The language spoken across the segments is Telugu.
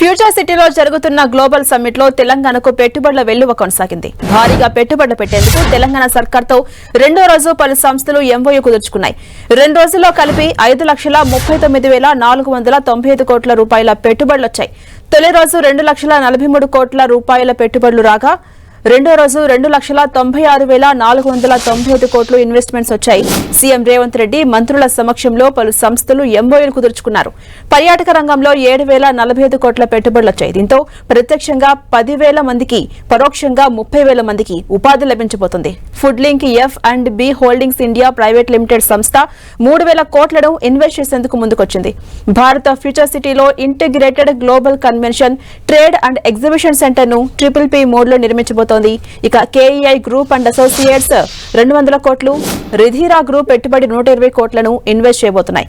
ఫ్యూచర్ సిటీలో జరుగుతున్న గ్లోబల్ సమ్మిట్ లో తెలంగాణకు పెట్టుబడుల వెల్లువ కొనసాగింది. భారీగా పెట్టుబడులు పెట్టేందుకు తెలంగాణ సర్కార్తో రెండో రోజు పలు సంస్థలు ఎంఓయూ కుదుర్చుకున్నాయి. 2 రోజుల్లో కలిపి 5,39,495 కోట్ల రూపాయల పెట్టుబడులొచ్చాయి. తొలి రోజు 2,43 కోట్ల రూపాయల పెట్టుబడులు రాగా రెండో రోజు 2,96,495 కోట్లు ఇన్వెస్ట్మెంట్స్ వచ్చాయి. సీఎం రేవంత్ రెడ్డి మంత్రుల సమక్షంలో పలు సంస్థలు ఎంఓయూలు కుదుర్చుకున్నారు. పర్యాటక రంగంలో 7,045 కోట్ల పెట్టుబడులు వచ్చాయి. దీంతో ప్రత్యక్షంగా 10,000 మందికి, పరోక్షంగా 30,000 మందికి ఉపాధి లభించబోతుంది. Food link F&B holdings India private limited సంస్థ 3,000 కోట్లను ఇన్వెస్ట్ చేసేందుకు ముందుకొచ్చింది. భారత ఫ్యూచర్ సిటీలో integrated global convention, trade and exhibition centre ను PPP మోడ్ లో నిర్మించబోతోంది. ఇక KEI గ్రూప్ అండ్ అసోసియేట్స్ 200 కోట్లు, రిధిరా గ్రూప్ పెట్టుబడి 120 కోట్లను ఇన్వెస్ట్ చేయబోతున్నాయి.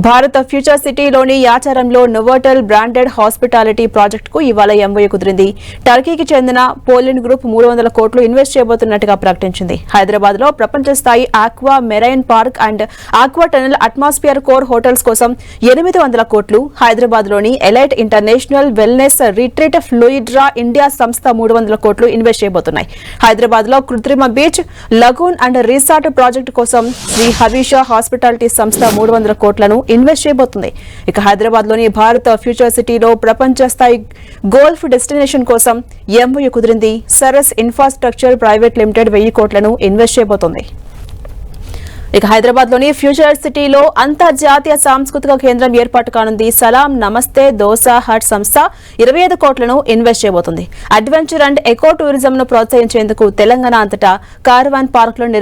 భారత ఫ్యూచర్ సిటీలోని యాచారంలో నోవోటెల్ బ్రాండెడ్ హాస్పిటాలిటీ ప్రాజెక్టుకు ఇవాళ ఎంఓయూ కుదిరింది. టర్కీకి చెందిన పోలిన్ గ్రూప్ 300 కోట్లు ఇన్వెస్ట్ చేయబోతున్నట్టుగా ప్రకటించింది. హైదరాబాద్ లో ప్రపంచ స్థాయి aqua marine park and aqua tunnel atmosphere core hotels కోసం 800 కోట్లు, హైదరాబాద్ లోని elite international wellness retreat Fluidra India సంస్థ 300 కోట్లు ఇన్వెస్ట్ చేయబోతున్నాయి. హైదరాబాద్ లో కృత్రిమ beach, lagoon and resort project కోసం శ్రీ హరీష హాస్పిటాలిటీ సంస్థ 300 కోట్లను ఇన్వెస్ట్ చేయబోతుంది. ఇక హైదరాబాద్ లోని భారత ఫ్యూచర్ సిటీలో ప్రపంచ స్థాయి గోల్ఫ్ డెస్టినేషన్ కోసం ఎంఓయూ కుదిరింది. సరస్ ఇన్ఫ్రాస్ట్రక్చర్ ప్రైవేట్ లిమిటెడ్ 1000 కోట్లను ఇన్వెస్ట్ చేయబోతోంది. ఇక హైదరాబాద్ లోని ఫ్యూచర్ సిటీలో అంతర్జాతీయ సాంస్కృతిక కేంద్రం ఏర్పాటు కానుంది. సలాం నమస్తే దోసా హట్ సంస్థ 25 కోట్లను ఇన్వెస్ట్ చేయబోతుంది. అడ్వెంచర్ అండ్ ఎకో టూరిజం ను ప్రోత్సహించేందుకు తెలంగాణ అంతటా కార్వాన్ పార్కులను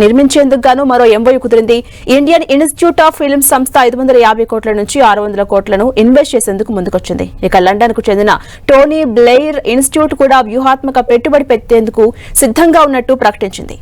నిర్మించేందుకు గాను మరో ఎంఓయూ కుదిరింది. ఇండియన్ ఇన్స్టిట్యూట్ ఆఫ్ ఫిల్మ్ సంస్థ 550 కోట్ల నుంచి 600 కోట్లను ఇన్వెస్ట్ చేసేందుకు ముందుకొచ్చింది. ఇక లండన్ కు చెందిన టోనీ బ్లెయిర్ ఇన్స్టిట్యూట్ కూడా వ్యూహాత్మక పెట్టుబడి పెట్టేందుకు సిద్ధంగా ఉన్నట్టు ప్రకటించింది.